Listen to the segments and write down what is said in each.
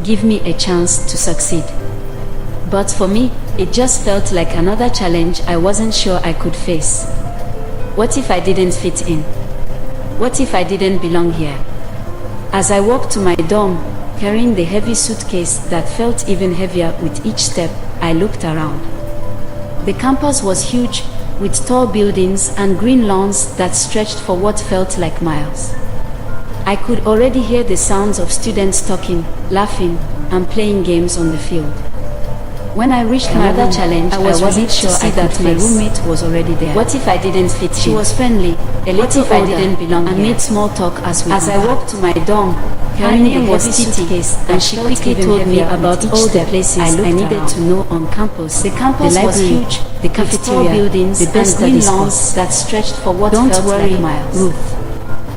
give me a chance to succeed. But for me, it just felt like another challenge I wasn't sure I could face. What if I didn't fit in? What if I didn't belong here? As I walked to my dorm, carrying the heavy suitcase that felt even heavier with each step, I looked around. The campus was huge, with tall buildings and green lawns that stretched for what felt like miles. I could already hear the sounds of students talking, laughing, and playing games on the field. When I reached another challenge, I wasn't sure that my roommate was already there. What if I didn't fit in? She was friendly, a little older, I didn't belong and made small talk as I walked to my dorm, carrying the heavy suitcase, and she quickly told me about all the places I needed to know on campus. The campus was huge, the cafeteria, buildings, the best green lawns that stretched for what felt like miles. Ruth.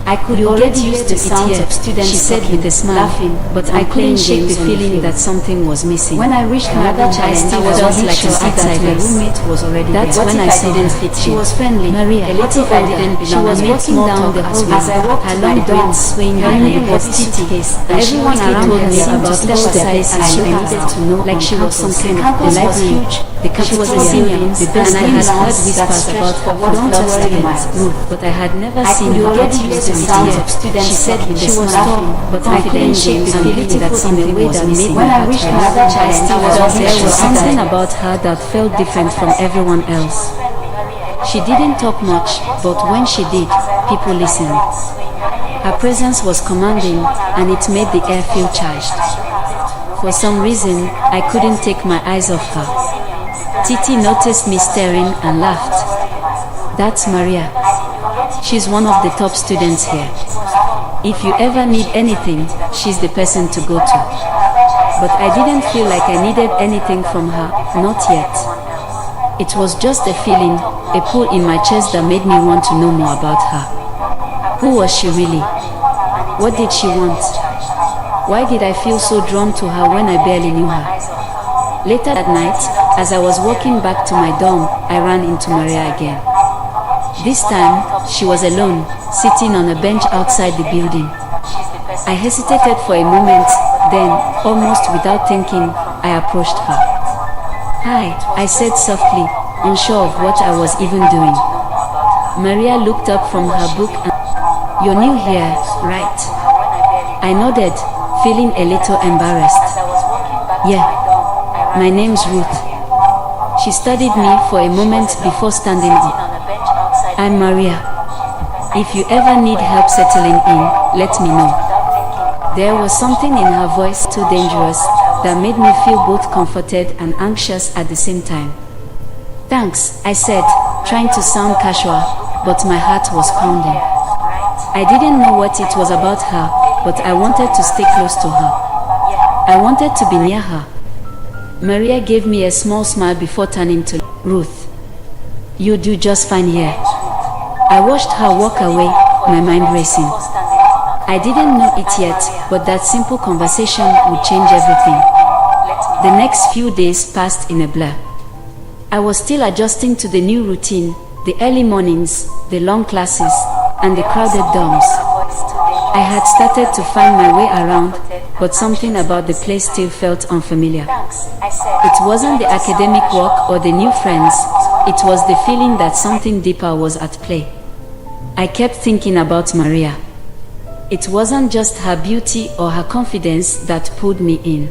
I could already hear the sounds of students, she said with a smile, laughing, but I couldn't shake the feeling that something was missing. When I reached another challenge, I was like to see that my roommate was already there. That's when I didn't fit in. She was friendly, Maria, a little older, I didn't belong. She was walking down the hallway, as I walked her long braids swaying behind her suitcase, and everyone around told me about all the places I needed to know, like she was some kind of the library, the cafeteria, the best, and I had heard whispers about her don't worry, Ruth, but I had never seen her get used to the sounds of students. She said she was tall, but I couldn't shake the feeling that something was missing. When I reached another challenge, there was something about her that felt different from everyone else. She didn't talk much, but when she did, people listened. Her presence was commanding, and it made the air feel charged. For some reason, I couldn't take my eyes off her. Titi noticed me staring and laughed. That's Maria. She's one of the top students here. If you ever need anything, she's the person to go to. But I didn't feel like I needed anything from her, not yet. It was just a feeling, a pull in my chest that made me want to know more about her. Who was she really? What did she want? Why did I feel so drawn to her when I barely knew her? Later that night, as I was walking back to my dorm, I ran into Maria again. This time, she was alone, sitting on a bench outside the building. I hesitated for a moment, then, almost without thinking, I approached her. Hi, I said softly, unsure of what I was even doing. Maria looked up from her book and, "You're new here, right?" I nodded, feeling a little embarrassed. "Yeah, my name's Ruth." She studied me for a moment before standing up. "I'm Maria. If you ever need help settling in, let me know." There was something in her voice too dangerous that made me feel both comforted and anxious at the same time. "Thanks," I said, trying to sound casual, but my heart was pounding. I didn't know what it was about her, but I wanted to stay close to her. I wanted to be near her. Maria gave me a small smile before turning to Ruth. "You do just fine here." I watched her walk away, my mind racing. I didn't know it yet, but that simple conversation would change everything. The next few days passed in a blur. I was still adjusting to the new routine, the early mornings, the long classes, and the crowded dorms. I had started to find my way around, but something about the place still felt unfamiliar. It wasn't the academic work or the new friends, it was the feeling that something deeper was at play. I kept thinking about Maria. It wasn't just her beauty or her confidence that pulled me in.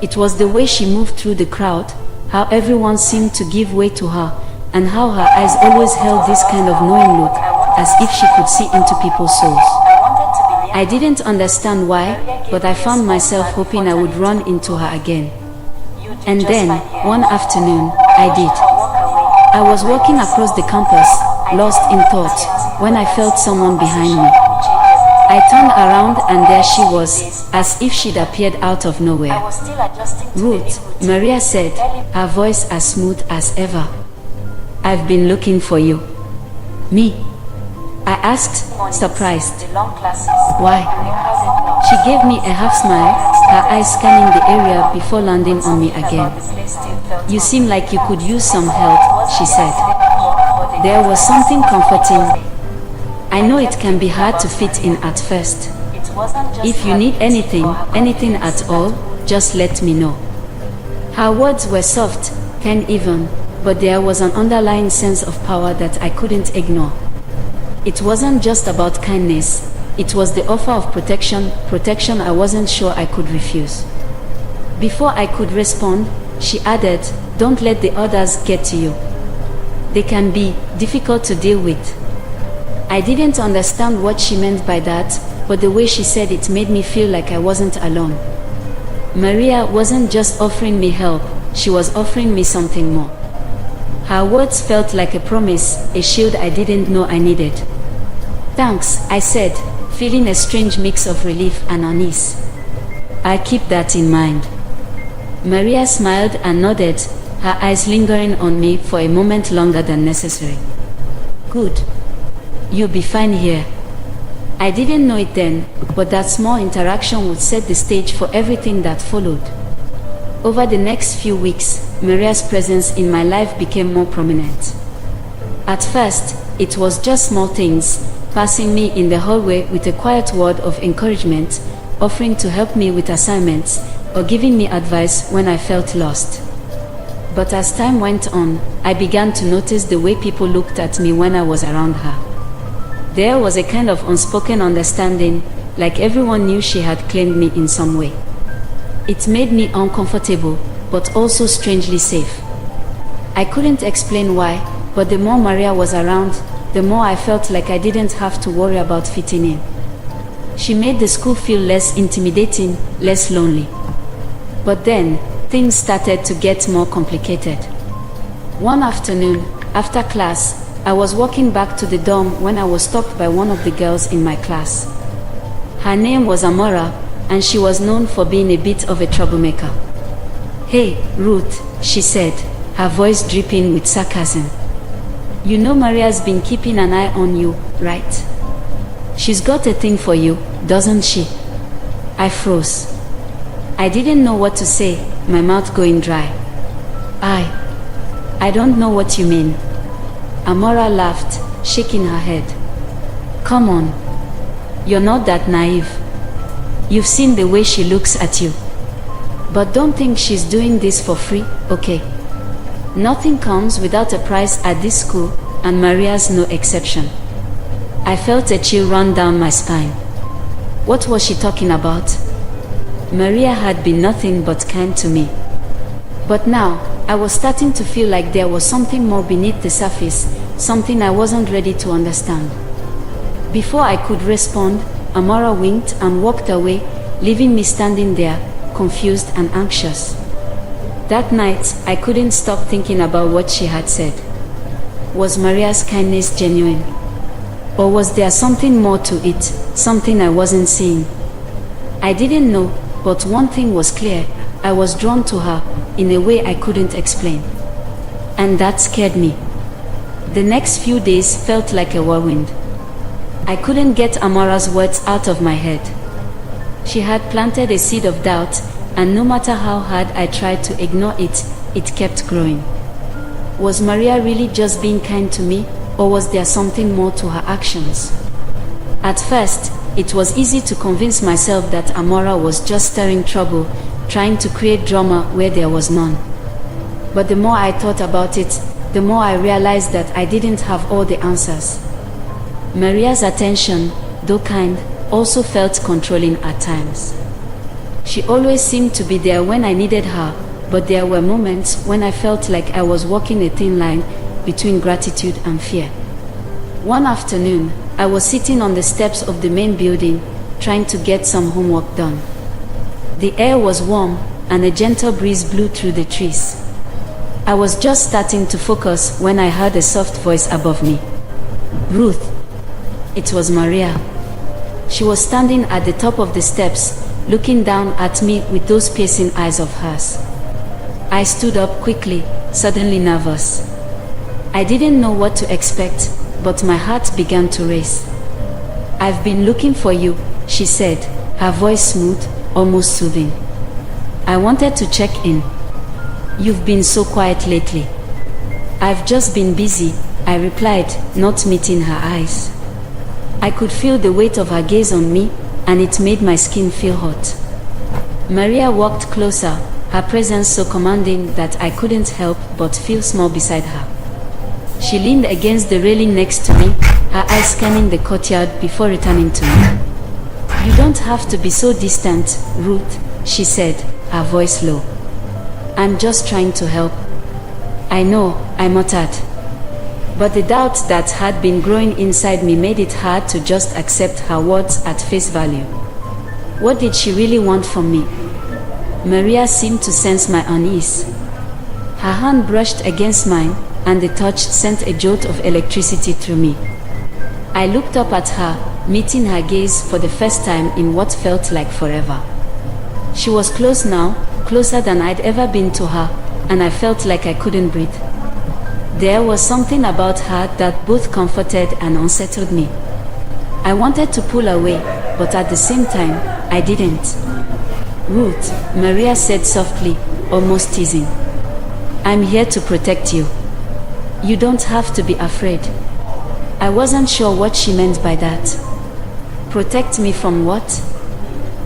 It was the way she moved through the crowd, how everyone seemed to give way to her, and how her eyes always held this kind of knowing look, as if she could see into people's souls. I didn't understand why, but I found myself hoping I would run into her again. And then, one afternoon, I did. I was walking across the campus, lost in thought, when I felt someone behind me. I turned around and there she was, as if she'd appeared out of nowhere. "Ruth," Maria said, her voice as smooth as ever. "I've been looking for you." "Me?" I asked, surprised. "Why?" She gave me a half smile, her eyes scanning the area before landing on me again. "You seem like you could use some help," she said. There was something comforting. I know it can be hard to fit in at first, If you need anything, anything at all, just let me know. Her words were soft, kind even, but there was an underlying sense of power that I couldn't ignore. It wasn't just about kindness, it was the offer of protection I wasn't sure I could refuse. Before I could respond, she added, "Don't let the others get to you. They can be difficult to deal with." I didn't understand what she meant by that, but the way she said it made me feel like I wasn't alone. Maria wasn't just offering me help, she was offering me something more. Her words felt like a promise, a shield I didn't know I needed. "Thanks," I said, feeling a strange mix of relief and unease. "I keep that in mind." Maria smiled and nodded, her eyes lingering on me for a moment longer than necessary. "Good. You'll be fine here." I didn't know it then, but that small interaction would set the stage for everything that followed. Over the next few weeks, Maria's presence in my life became more prominent. At first, it was just small things, passing me in the hallway with a quiet word of encouragement, offering to help me with assignments, or giving me advice when I felt lost. But as time went on, I began to notice the way people looked at me when I was around her. There was a kind of unspoken understanding, like everyone knew she had claimed me in some way. It made me uncomfortable, but also strangely safe. I couldn't explain why, but the more Maria was around, the more I felt like I didn't have to worry about fitting in. She made the school feel less intimidating, less lonely. But then, things started to get more complicated. One afternoon, after class, I was walking back to the dorm when I was stopped by one of the girls in my class. Her name was Amora, and she was known for being a bit of a troublemaker. "Hey, Ruth," she said, her voice dripping with sarcasm. "You know Maria's been keeping an eye on you, right? She's got a thing for you, doesn't she?" I froze. I didn't know what to say, my mouth going dry. I don't know what you mean." Amora laughed, shaking her head. "Come on. You're not that naive. You've seen the way she looks at you. But don't think she's doing this for free, okay? Nothing comes without a price at this school, and Maria's no exception." I felt a chill run down my spine. What was she talking about? Maria had been nothing but kind to me. But now, I was starting to feel like there was something more beneath the surface, something I wasn't ready to understand. Before I could respond, Amora winked and walked away, leaving me standing there, confused and anxious. That night, I couldn't stop thinking about what she had said. Was Maria's kindness genuine? Or was there something more to it, something I wasn't seeing? I didn't know, but one thing was clear, I was drawn to her, in a way I couldn't explain. And that scared me. The next few days felt like a whirlwind. I couldn't get Amora's words out of my head. She had planted a seed of doubt, and no matter how hard I tried to ignore it, it kept growing. Was Maria really just being kind to me, or was there something more to her actions? At first, it was easy to convince myself that Amora was just stirring trouble, trying to create drama where there was none. But the more I thought about it, the more I realized that I didn't have all the answers. Maria's attention, though kind, also felt controlling at times. She always seemed to be there when I needed her, but there were moments when I felt like I was walking a thin line between gratitude and fear. One afternoon, I was sitting on the steps of the main building, trying to get some homework done. The air was warm, and a gentle breeze blew through the trees. I was just starting to focus when I heard a soft voice above me. "Ruth." It was Maria. She was standing at the top of the steps, looking down at me with those piercing eyes of hers. I stood up quickly, suddenly nervous. I didn't know what to expect, but my heart began to race. "I've been looking for you," she said, her voice smooth, almost soothing. I wanted to check in. "You've been so quiet lately." "I've just been busy," I replied, not meeting her eyes. I could feel the weight of her gaze on me, and it made my skin feel hot. Maria walked closer, her presence so commanding that I couldn't help but feel small beside her. She leaned against the railing next to me, her eyes scanning the courtyard before returning to me. "You don't have to be so distant, Ruth," she said, her voice low. "I'm just trying to help." "I know," I muttered. But the doubt that had been growing inside me made it hard to just accept her words at face value. What did she really want from me? Maria seemed to sense my unease. Her hand brushed against mine, and the touch sent a jolt of electricity through me. I looked up at her, meeting her gaze for the first time in what felt like forever. She was close now, closer than I'd ever been to her, and I felt like I couldn't breathe. There was something about her that both comforted and unsettled me. I wanted to pull away, but at the same time, I didn't. "Ruth," Maria said softly, almost teasing. "I'm here to protect you. You don't have to be afraid." I wasn't sure what she meant by that. Protect me from what?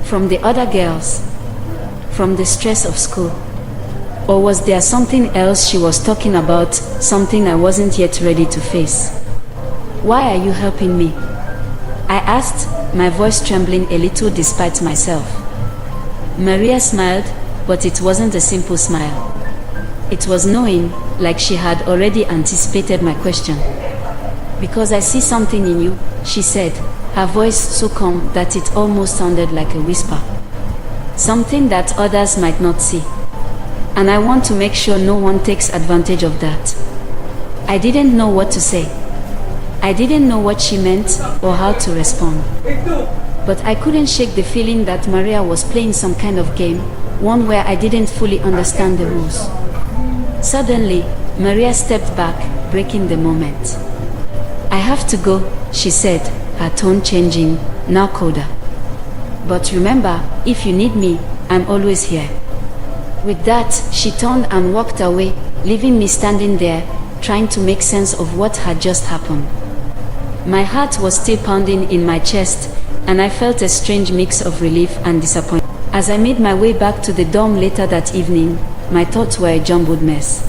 From the other girls? From the stress of school? Or was there something else she was talking about, something I wasn't yet ready to face? "Why are you helping me?" I asked, my voice trembling a little despite myself. Maria smiled, but it wasn't a simple smile. It was knowing, like she had already anticipated my question. "Because I see something in you," she said, her voice so calm that it almost sounded like a whisper. "Something that others might not see. And I want to make sure no one takes advantage of that." I didn't know what to say. I didn't know what she meant or how to respond. But I couldn't shake the feeling that Maria was playing some kind of game, one where I didn't fully understand the rules. Suddenly, Maria stepped back, breaking the moment. "I have to go," she said, her tone changing, now colder. "But remember, if you need me, I'm always here." With that, she turned and walked away, leaving me standing there, trying to make sense of what had just happened. My heart was still pounding in my chest, and I felt a strange mix of relief and disappointment. As I made my way back to the dorm later that evening, my thoughts were a jumbled mess.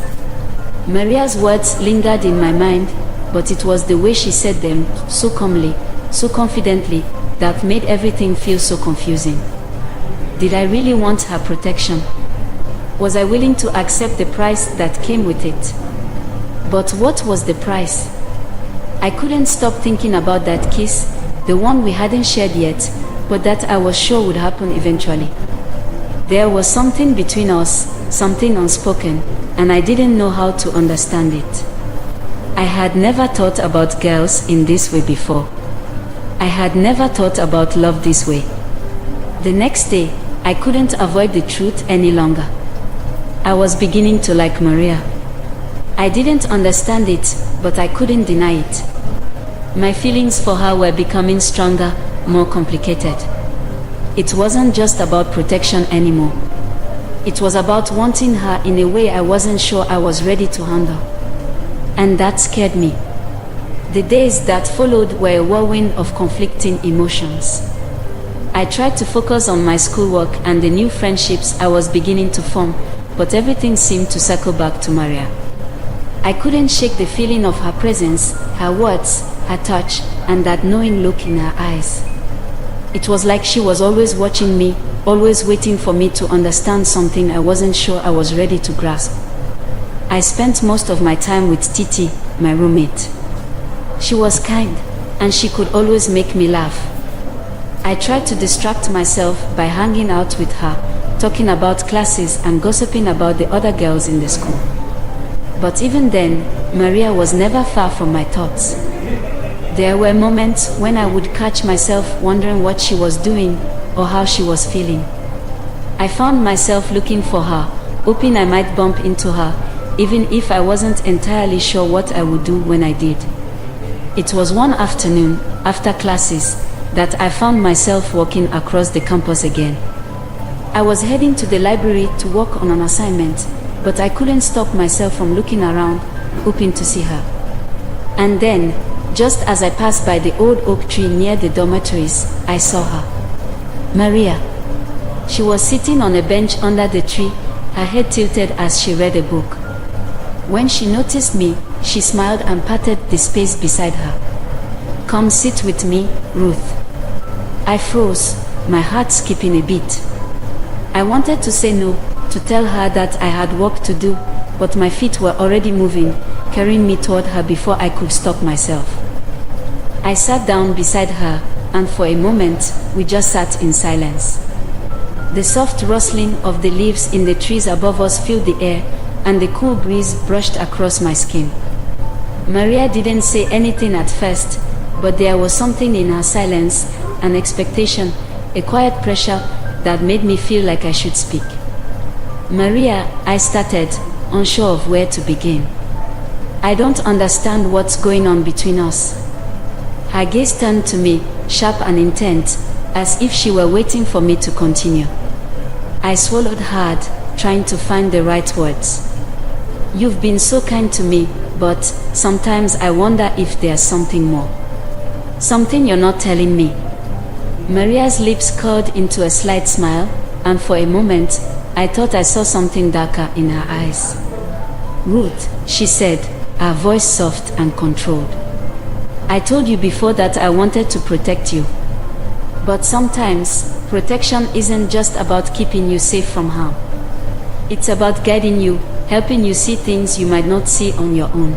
Maria's words lingered in my mind, but it was the way she said them, so calmly, so confidently, that made everything feel so confusing. Did I really want her protection? Was I willing to accept the price that came with it? But what was the price? I couldn't stop thinking about that kiss, the one we hadn't shared yet, but that I was sure would happen eventually. There was something between us, something unspoken, and I didn't know how to understand it. I had never thought about girls in this way before. I had never thought about love this way. The next day, I couldn't avoid the truth any longer. I was beginning to like Maria. I didn't understand it, but I couldn't deny it. My feelings for her were becoming stronger, more complicated. It wasn't just about protection anymore. It was about wanting her in a way I wasn't sure I was ready to handle. And that scared me. The days that followed were a whirlwind of conflicting emotions. I tried to focus on my schoolwork and the new friendships I was beginning to form, but everything seemed to circle back to Maria. I couldn't shake the feeling of her presence, her words, her touch, and that knowing look in her eyes. It was like she was always watching me, always waiting for me to understand something I wasn't sure I was ready to grasp. I spent most of my time with Titi, my roommate. She was kind, and she could always make me laugh. I tried to distract myself by hanging out with her, talking about classes and gossiping about the other girls in the school. But even then, Maria was never far from my thoughts. There were moments when I would catch myself wondering what she was doing or how she was feeling. I found myself looking for her, hoping I might bump into her, even if I wasn't entirely sure what I would do when I did. It was one afternoon, after classes, that I found myself walking across the campus again. I was heading to the library to work on an assignment, but I couldn't stop myself from looking around, hoping to see her. And then, just as I passed by the old oak tree near the dormitories, I saw her. Maria. She was sitting on a bench under the tree, her head tilted as she read a book. When she noticed me, she smiled and patted the space beside her. "Come sit with me, Ruth." I froze, my heart skipping a beat. I wanted to say no, to tell her that I had work to do, but my feet were already moving, carrying me toward her before I could stop myself. I sat down beside her, and for a moment, we just sat in silence. The soft rustling of the leaves in the trees above us filled the air, and the cool breeze brushed across my skin. Maria didn't say anything at first, but there was something in her silence, an expectation, a quiet pressure that made me feel like I should speak. "Maria," I started, unsure of where to begin. "I don't understand what's going on between us." Her gaze turned to me, sharp and intent, as if she were waiting for me to continue. I swallowed hard, trying to find the right words. "You've been so kind to me, but sometimes I wonder if there's something more. Something you're not telling me." Maria's lips curled into a slight smile, and for a moment, I thought I saw something darker in her eyes. "Ruth," she said, her voice soft and controlled. "I told you before that I wanted to protect you. But sometimes, protection isn't just about keeping you safe from harm. It's about guiding you, helping you see things you might not see on your own."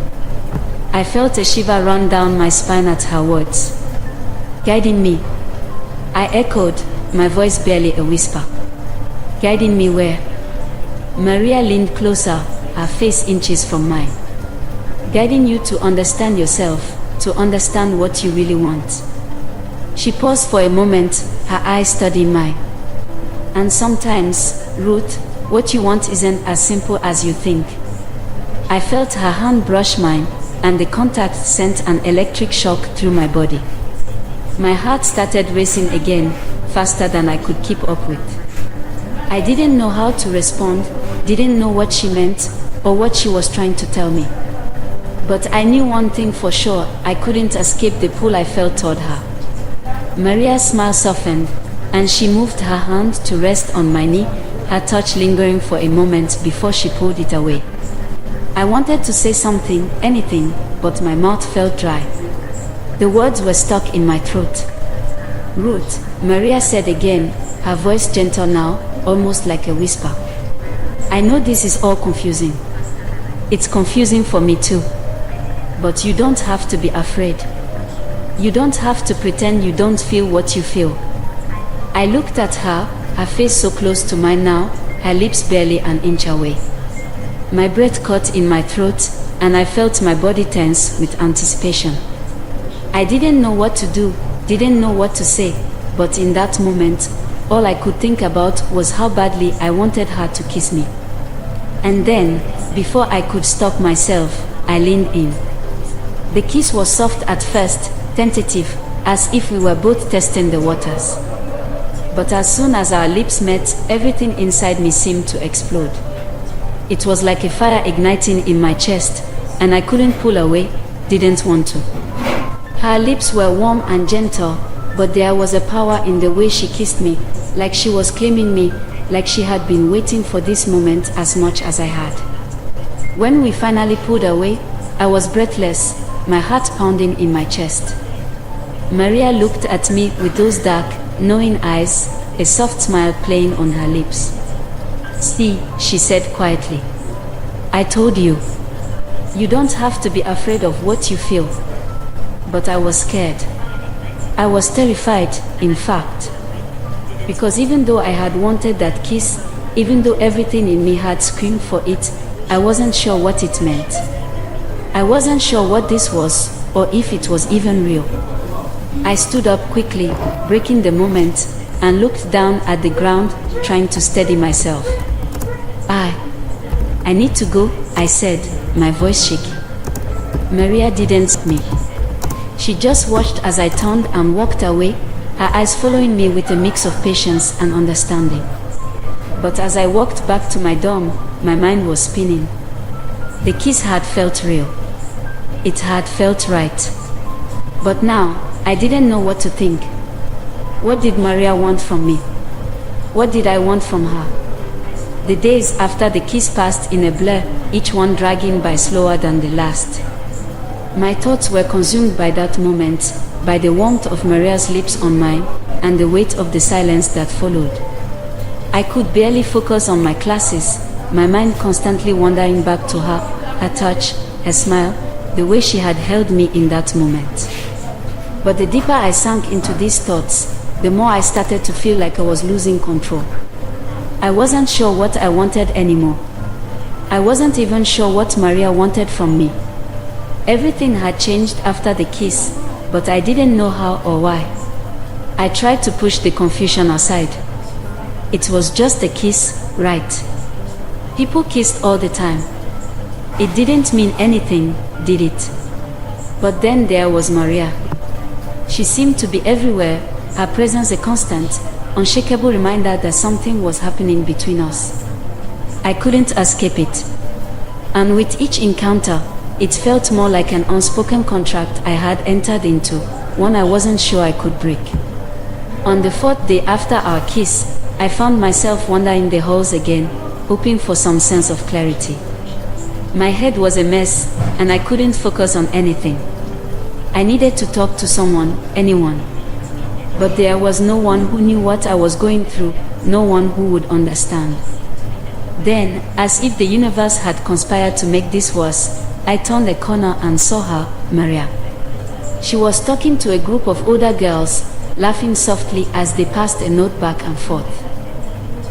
I felt a shiver run down my spine at her words. "Guiding me?" I echoed, my voice barely a whisper. "Guiding me where?" Maria leaned closer, her face inches from mine. "Guiding you to understand yourself, to understand what you really want." She paused for a moment, her eyes studying mine. "And sometimes, Ruth, what you want isn't as simple as you think." I felt her hand brush mine, and the contact sent an electric shock through my body. My heart started racing again, faster than I could keep up with. I didn't know how to respond, didn't know what she meant, or what she was trying to tell me. But I knew one thing for sure, I couldn't escape the pull I felt toward her. Maria's smile softened, and she moved her hand to rest on my knee, her touch lingering for a moment before she pulled it away. I wanted to say something, anything, but my mouth felt dry. The words were stuck in my throat. "Ruth," Maria said again, her voice gentle now, almost like a whisper. "I know this is all confusing. It's confusing for me too. But you don't have to be afraid. You don't have to pretend you don't feel what you feel." I looked at her, her face so close to mine now, her lips barely an inch away. My breath caught in my throat, and I felt my body tense with anticipation. I didn't know what to do, didn't know what to say, but in that moment, all I could think about was how badly I wanted her to kiss me. And then, before I could stop myself, I leaned in. The kiss was soft at first, tentative, as if we were both testing the waters. But as soon as our lips met, everything inside me seemed to explode. It was like a fire igniting in my chest, and I couldn't pull away, didn't want to. Her lips were warm and gentle, but there was a power in the way she kissed me, like she was claiming me, like she had been waiting for this moment as much as I had. When we finally pulled away, I was breathless, my heart pounding in my chest. Maria looked at me with those dark, knowing eyes, a soft smile playing on her lips. "See," she said quietly. "I told you. You don't have to be afraid of what you feel." But I was scared. I was terrified, in fact. Because even though I had wanted that kiss, even though everything in me had screamed for it, I wasn't sure what it meant. I wasn't sure what this was, or if it was even real. I stood up quickly, breaking the moment, and looked down at the ground, trying to steady myself. I need to go," I said, my voice shaky. Maria didn't see me. She just watched as I turned and walked away, her eyes following me with a mix of patience and understanding. But as I walked back to my dorm, my mind was spinning. The kiss had felt real. It had felt right. But now, I didn't know what to think. What did Maria want from me? What did I want from her? The days after the kiss passed in a blur, each one dragging by slower than the last. My thoughts were consumed by that moment, by the warmth of Maria's lips on mine, and the weight of the silence that followed. I could barely focus on my classes, my mind constantly wandering back to her, her touch, her smile, the way she had held me in that moment. But the deeper I sank into these thoughts, the more I started to feel like I was losing control. I wasn't sure what I wanted anymore. I wasn't even sure what Maria wanted from me. Everything had changed after the kiss, but I didn't know how or why. I tried to push the confusion aside. It was just a kiss, right? People kissed all the time. It didn't mean anything, did it? But then there was Maria. She seemed to be everywhere, her presence a constant, unshakable reminder that something was happening between us. I couldn't escape it. And with each encounter, it felt more like an unspoken contract I had entered into, one I wasn't sure I could break. On the fourth day after our kiss, I found myself wandering the halls again, hoping for some sense of clarity. My head was a mess, and I couldn't focus on anything. I needed to talk to someone, anyone. But there was no one who knew what I was going through, no one who would understand. Then, as if the universe had conspired to make this worse, I turned a corner and saw her, Maria. She was talking to a group of older girls, laughing softly as they passed a note back and forth.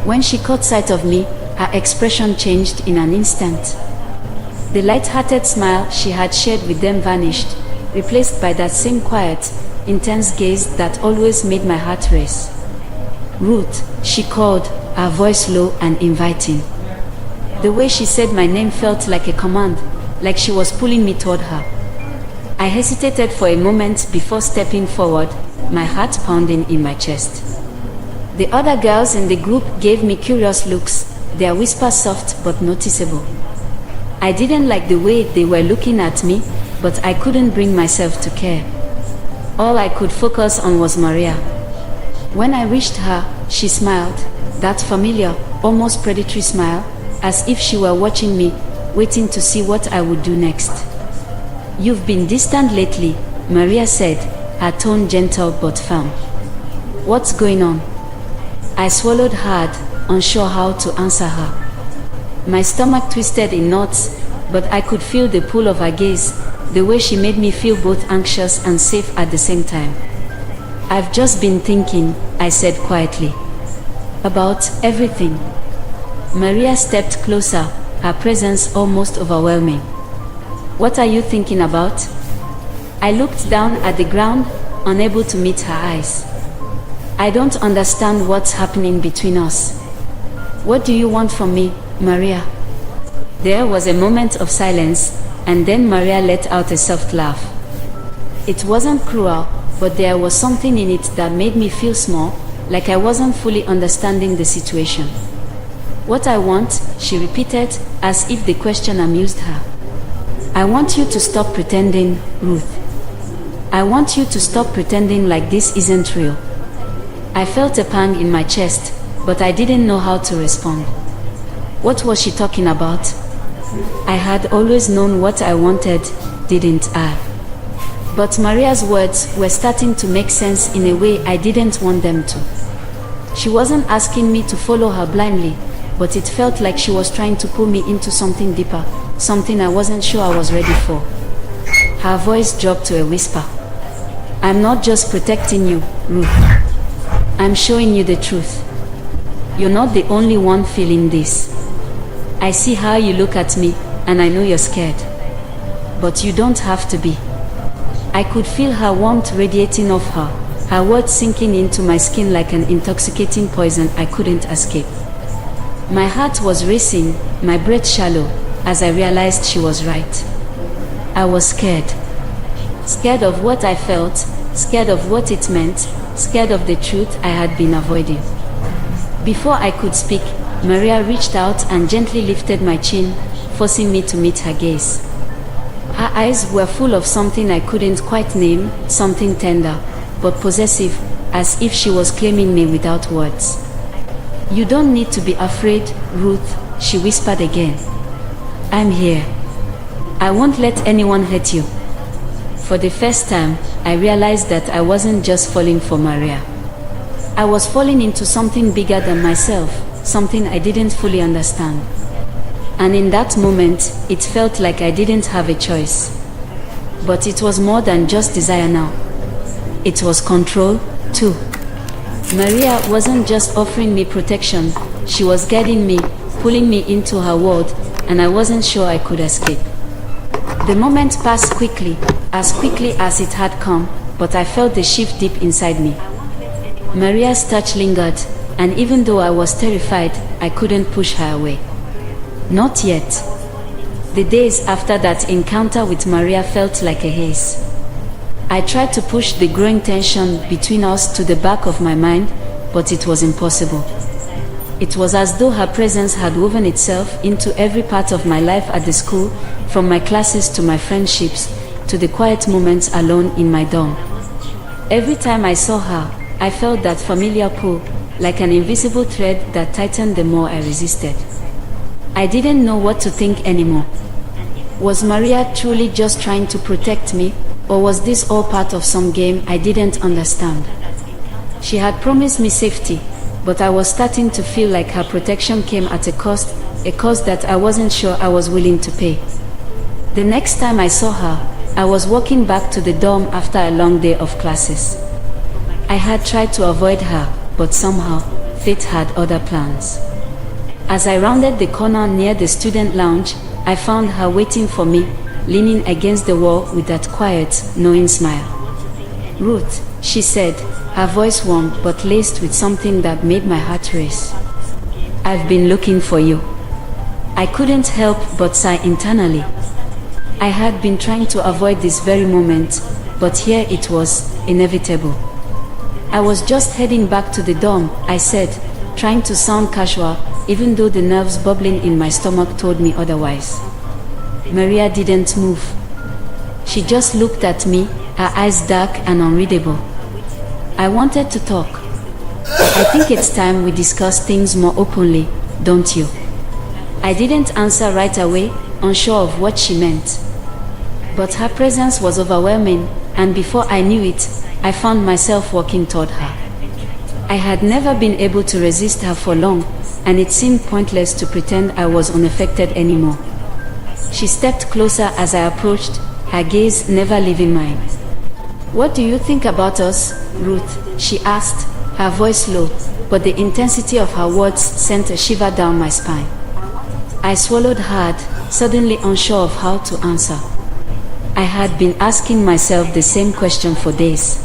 When she caught sight of me, her expression changed in an instant. The light-hearted smile she had shared with them vanished, replaced by that same quiet, intense gaze that always made my heart race. Ruth, she called, her voice low and inviting. The way she said my name felt like a command, like she was pulling me toward her. I hesitated for a moment before stepping forward, my heart pounding in my chest. The other girls in the group gave me curious looks, their whispers soft but noticeable. I didn't like the way they were looking at me, but I couldn't bring myself to care. All I could focus on was Maria. When I reached her, she smiled, that familiar, almost predatory smile, as if she were watching me, waiting to see what I would do next. "You've been distant lately," Maria said, her tone gentle but firm. "What's going on?" I swallowed hard, unsure how to answer her. My stomach twisted in knots, but I could feel the pull of her gaze, the way she made me feel both anxious and safe at the same time. "I've just been thinking," I said quietly. "About everything." Maria stepped closer, her presence almost overwhelming. "What are you thinking about?" I looked down at the ground, unable to meet her eyes. "I don't understand what's happening between us. What do you want from me, Maria?" There was a moment of silence, and then Maria let out a soft laugh. It wasn't cruel, but there was something in it that made me feel small, like I wasn't fully understanding the situation. "What I want," she repeated, as if the question amused her. "I want you to stop pretending, Ruth. I want you to stop pretending like this isn't real." I felt a pang in my chest, but I didn't know how to respond. What was she talking about? I had always known what I wanted, didn't I? But Maria's words were starting to make sense in a way I didn't want them to. She wasn't asking me to follow her blindly, but it felt like she was trying to pull me into something deeper, something I wasn't sure I was ready for. Her voice dropped to a whisper. "I'm not just protecting you, Ruth. I'm showing you the truth. You're not the only one feeling this. I see how you look at me, and I know you're scared. But you don't have to be." I could feel her warmth radiating off her, her words sinking into my skin like an intoxicating poison I couldn't escape. My heart was racing, my breath shallow, as I realized she was right. I was scared. Scared of what I felt, scared of what it meant, scared of the truth I had been avoiding. Before I could speak, Maria reached out and gently lifted my chin, forcing me to meet her gaze. Her eyes were full of something I couldn't quite name, something tender, but possessive, as if she was claiming me without words. "You don't need to be afraid, Ruth," she whispered again. "I'm here. I won't let anyone hurt you." For the first time, I realized that I wasn't just falling for Maria. I was falling into something bigger than myself, something I didn't fully understand. And in that moment, it felt like I didn't have a choice. But it was more than just desire now. It was control, too. Maria wasn't just offering me protection, she was guiding me, pulling me into her world, and I wasn't sure I could escape. The moment passed quickly as it had come, but I felt the shift deep inside me. Maria's touch lingered, and even though I was terrified, I couldn't push her away. Not yet. The days after that encounter with Maria felt like a haze. I tried to push the growing tension between us to the back of my mind, but it was impossible. It was as though her presence had woven itself into every part of my life at the school, from my classes to my friendships, to the quiet moments alone in my dorm. Every time I saw her, I felt that familiar pull, like an invisible thread that tightened the more I resisted. I didn't know what to think anymore. Was Maria truly just trying to protect me, or was this all part of some game I didn't understand? She had promised me safety, but I was starting to feel like her protection came at a cost that I wasn't sure I was willing to pay. The next time I saw her, I was walking back to the dorm after a long day of classes. I had tried to avoid her, but somehow, fate had other plans. As I rounded the corner near the student lounge, I found her waiting for me, leaning against the wall with that quiet, knowing smile. "Ruth," she said, her voice warm but laced with something that made my heart race. "I've been looking for you." I couldn't help but sigh internally. I had been trying to avoid this very moment, but here it was, inevitable. "I was just heading back to the dorm," I said, trying to sound casual, even though the nerves bubbling in my stomach told me otherwise. Maria didn't move. She just looked at me, her eyes dark and unreadable. I wanted to talk. "I think it's time we discuss things more openly, don't you?" I didn't answer right away, unsure of what she meant. But her presence was overwhelming, and before I knew it, I found myself walking toward her. I had never been able to resist her for long, and it seemed pointless to pretend I was unaffected anymore. She stepped closer as I approached, her gaze never leaving mine. "What do you think about us, Ruth?" she asked, her voice low, but the intensity of her words sent a shiver down my spine. I swallowed hard, suddenly unsure of how to answer. I had been asking myself the same question for days.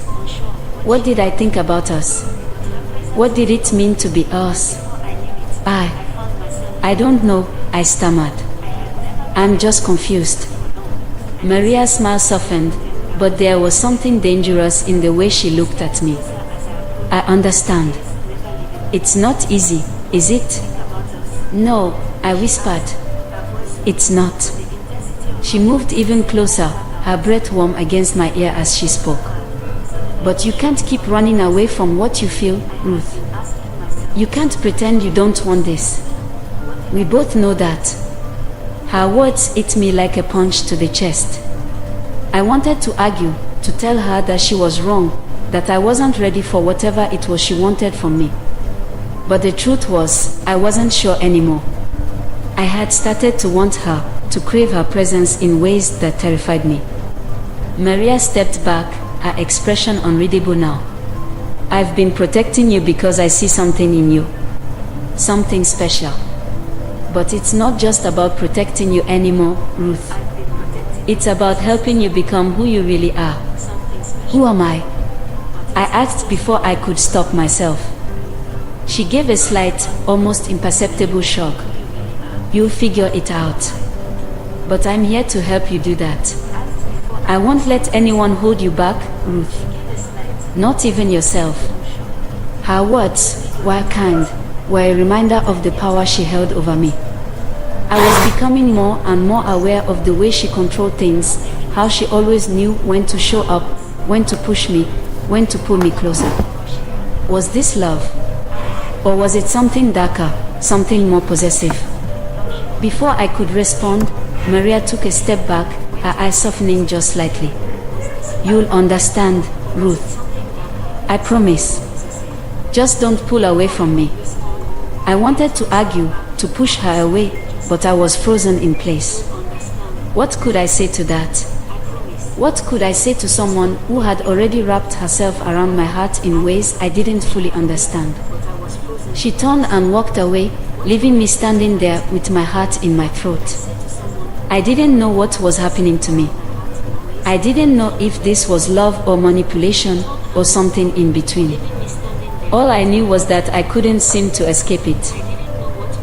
What did I think about us? What did it mean to be us? I don't know, I stammered. "I'm just confused." Maria's smile softened, but there was something dangerous in the way she looked at me. "I understand. It's not easy, is it?" "No," I whispered. "It's not." She moved even closer, her breath warm against my ear as she spoke. "But you can't keep running away from what you feel, Ruth. You can't pretend you don't want this. We both know that." Her words hit me like a punch to the chest. I wanted to argue, to tell her that she was wrong, that I wasn't ready for whatever it was she wanted from me. But the truth was, I wasn't sure anymore. I had started to want her, to crave her presence in ways that terrified me. Maria stepped back, her expression unreadable now. "I've been protecting you because I see something in you. Something special. But it's not just about protecting you anymore, Ruth. It's about helping you become who you really are." "Who am I?" I asked before I could stop myself. She gave a slight, almost imperceptible shrug. "You'll figure it out. But I'm here to help you do that. I won't let anyone hold you back, Ruth. Not even yourself." Her words, while kind, were a reminder of the power she held over me. I was becoming more and more aware of the way she controlled things, how she always knew when to show up, when to push me, when to pull me closer. Was this love? Or was it something darker, something more possessive? Before I could respond, Maria took a step back, her eyes softening just slightly. You'll understand, Ruth. I promise. Just don't pull away from me. I wanted to argue, to push her away, but I was frozen in place. What could I say to that? What could I say to someone who had already wrapped herself around my heart in ways I didn't fully understand? She turned and walked away, leaving me standing there with my heart in my throat. I didn't know what was happening to me. I didn't know if this was love or manipulation or something in between. All I knew was that I couldn't seem to escape it.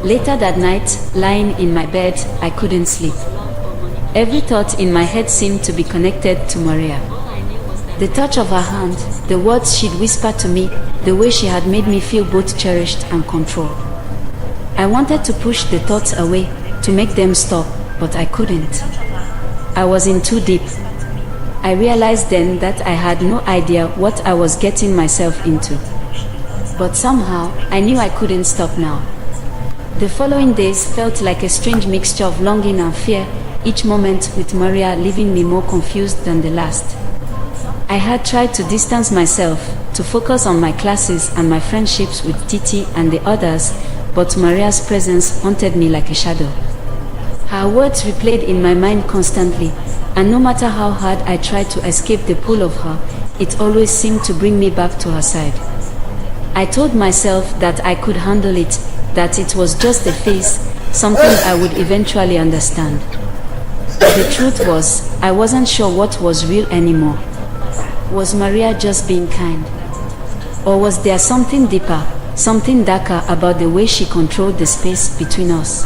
Later that night, lying in my bed, I couldn't sleep. Every thought in my head seemed to be connected to Maria. The touch of her hand, the words she'd whispered to me, the way she had made me feel both cherished and controlled. I wanted to push the thoughts away, to make them stop, but I couldn't. I was in too deep. I realized then that I had no idea what I was getting myself into. But somehow, I knew I couldn't stop now. The following days felt like a strange mixture of longing and fear, each moment with Maria leaving me more confused than the last. I had tried to distance myself, to focus on my classes and my friendships with Titi and the others, but Maria's presence haunted me like a shadow. Her words replayed in my mind constantly, and no matter how hard I tried to escape the pull of her, it always seemed to bring me back to her side. I told myself that I could handle it, that it was just a phase, something I would eventually understand. But the truth was, I wasn't sure what was real anymore. Was Maria just being kind? Or was there something deeper, something darker about the way she controlled the space between us?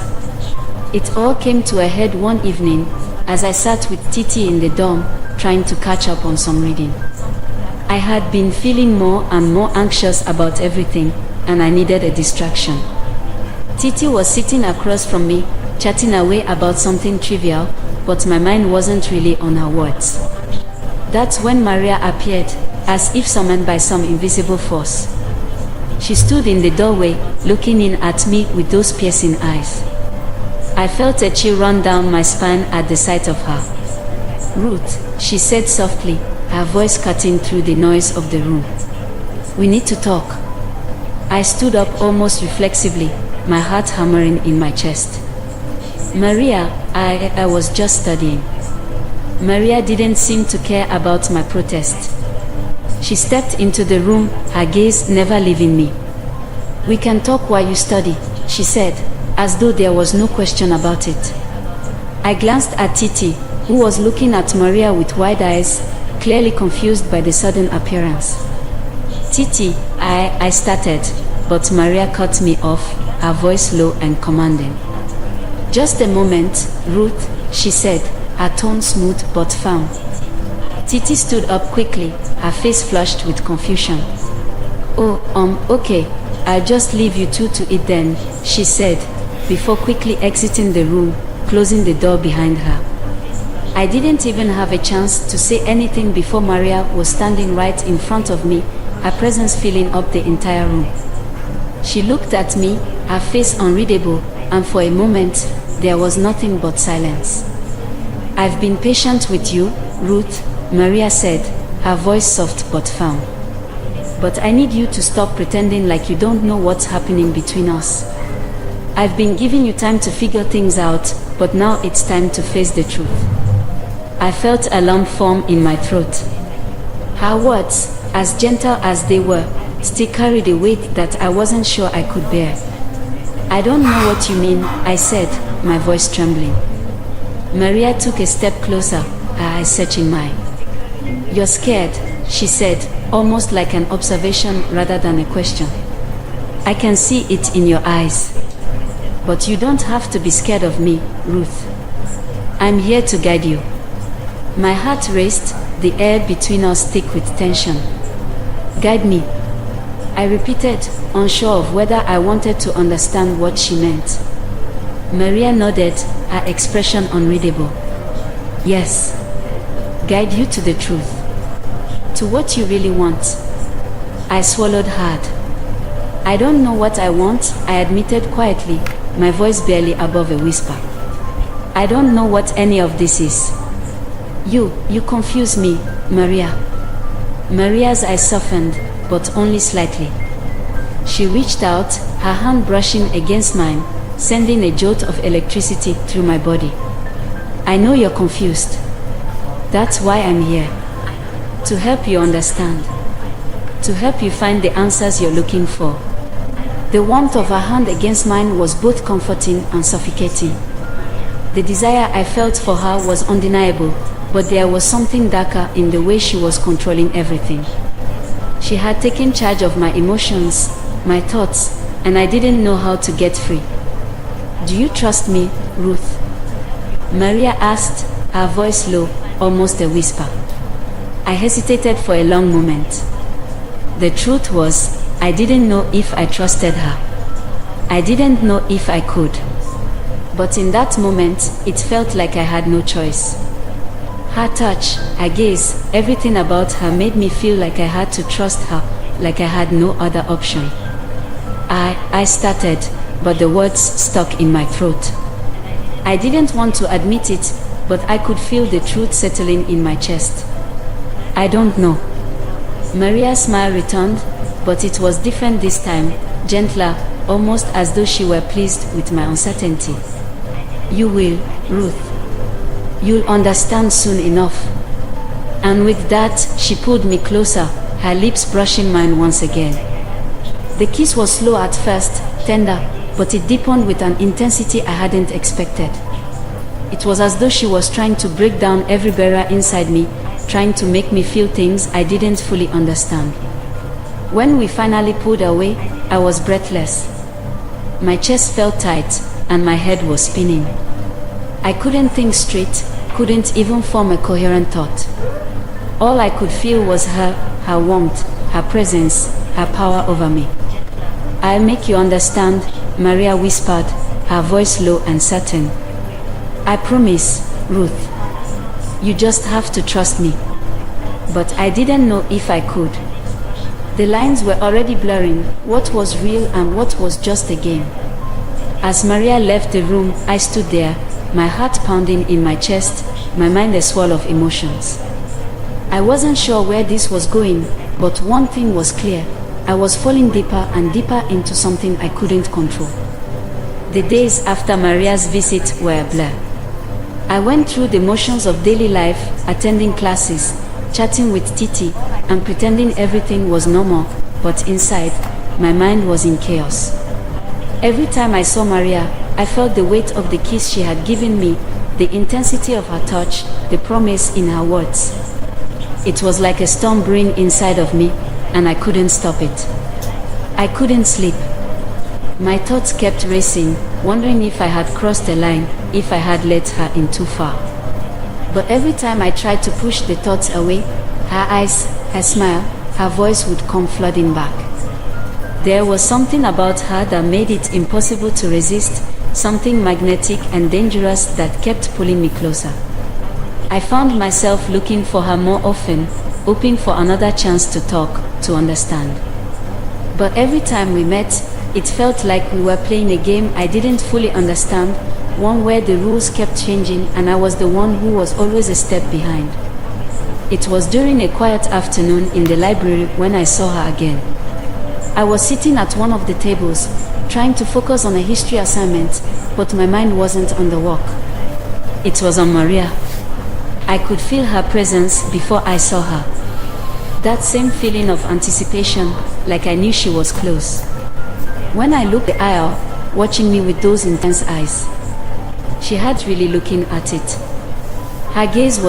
It all came to a head one evening, as I sat with Titi in the dorm, trying to catch up on some reading. I had been feeling more and more anxious about everything, and I needed a distraction. Titi was sitting across from me, chatting away about something trivial, but my mind wasn't really on her words. That's when Maria appeared, as if summoned by some invisible force. She stood in the doorway, looking in at me with those piercing eyes. I felt a chill run down my spine at the sight of her. Ruth, she said softly, her voice cutting through the noise of the room. We need to talk. I stood up almost reflexively, my heart hammering in my chest. Maria, I was just studying. Maria didn't seem to care about my protest. She stepped into the room, her gaze never leaving me. We can talk while you study, she said, as though there was no question about it. I glanced at Titi, who was looking at Maria with wide eyes, clearly confused by the sudden appearance. Titi, I started, but Maria cut me off, her voice low and commanding. Just a moment, Ruth, she said, her tone smooth but firm. Titi stood up quickly, her face flushed with confusion. Okay, I'll just leave you two to eat then, she said, before quickly exiting the room, closing the door behind her. I didn't even have a chance to say anything before Maria was standing right in front of me, her presence filling up the entire room. She looked at me, her face unreadable, and for a moment, there was nothing but silence. I've been patient with you, Ruth, Maria said, her voice soft but firm. But I need you to stop pretending like you don't know what's happening between us. I've been giving you time to figure things out, but now it's time to face the truth. I felt a lump form in my throat. Her words, as gentle as they were, still carried a weight that I wasn't sure I could bear. I don't know what you mean, I said, my voice trembling. Maria took a step closer, her eyes searching mine. You're scared, she said, almost like an observation rather than a question. I can see it in your eyes. But you don't have to be scared of me, Ruth. I'm here to guide you. My heart raced, the air between us thick with tension. Guide me, I repeated, unsure of whether I wanted to understand what she meant. Maria nodded, her expression unreadable. Yes, guide you to the truth. To what you really want. I swallowed hard. I don't know what I want, I admitted quietly, my voice barely above a whisper. I don't know what any of this is. You confuse me, Maria. Maria's eyes softened, but only slightly. She reached out, her hand brushing against mine, sending a jolt of electricity through my body. I know you're confused. That's why I'm here. To help you understand. To help you find the answers you're looking for. The warmth of her hand against mine was both comforting and suffocating. The desire I felt for her was undeniable, but there was something darker in the way she was controlling everything. She had taken charge of my emotions, my thoughts, and I didn't know how to get free. Do you trust me, Ruth? Maria asked, her voice low, almost a whisper. I hesitated for a long moment. The truth was, I didn't know if I trusted her. I didn't know if I could. But in that moment, it felt like I had no choice. Her touch, her gaze, everything about her made me feel like I had to trust her, like I had no other option. I started, but the words stuck in my throat. I didn't want to admit it, but I could feel the truth settling in my chest. I don't know. Maria's smile returned, but it was different this time, gentler, almost as though she were pleased with my uncertainty. You will, Ruth. You'll understand soon enough. And with that, she pulled me closer, her lips brushing mine once again. The kiss was slow at first, tender, but it deepened with an intensity I hadn't expected. It was as though she was trying to break down every barrier inside me, trying to make me feel things I didn't fully understand. When we finally pulled away, I was breathless. My chest felt tight, and my head was spinning. I couldn't think straight, couldn't even form a coherent thought. All I could feel was her warmth, her presence, her power over me. I'll make you understand, Maria whispered, her voice low and certain. I promise, Ruth. You just have to trust me. But I didn't know if I could. The lines were already blurring, what was real and what was just a game. As Maria left the room, I stood there, my heart pounding in my chest, my mind a swirl of emotions. I wasn't sure where this was going, but one thing was clear. I was falling deeper and deeper into something I couldn't control. The days after Maria's visit were a blur. I went through the motions of daily life, attending classes, chatting with Titi, and pretending everything was normal, but inside, my mind was in chaos. Every time I saw Maria, I felt the weight of the kiss she had given me, the intensity of her touch, the promise in her words. It was like a storm brewing inside of me, and I couldn't stop it. I couldn't sleep. My thoughts kept racing, wondering if I had crossed a line, if I had let her in too far. But every time I tried to push the thoughts away, her eyes, her smile, her voice would come flooding back. There was something about her that made it impossible to resist, something magnetic and dangerous that kept pulling me closer. I found myself looking for her more often, hoping for another chance to talk, to understand. But every time we met, it felt like we were playing a game I didn't fully understand, one where the rules kept changing and I was the one who was always a step behind. It was during a quiet afternoon in the library when I saw her again. I was sitting at one of the tables, trying to focus on a history assignment, but my mind wasn't on the work. It was on Maria. I could feel her presence before I saw her. That same feeling of anticipation, like I knew she was close. When I looked the aisle, watching me with those intense eyes, she had really looking at it. Her gaze was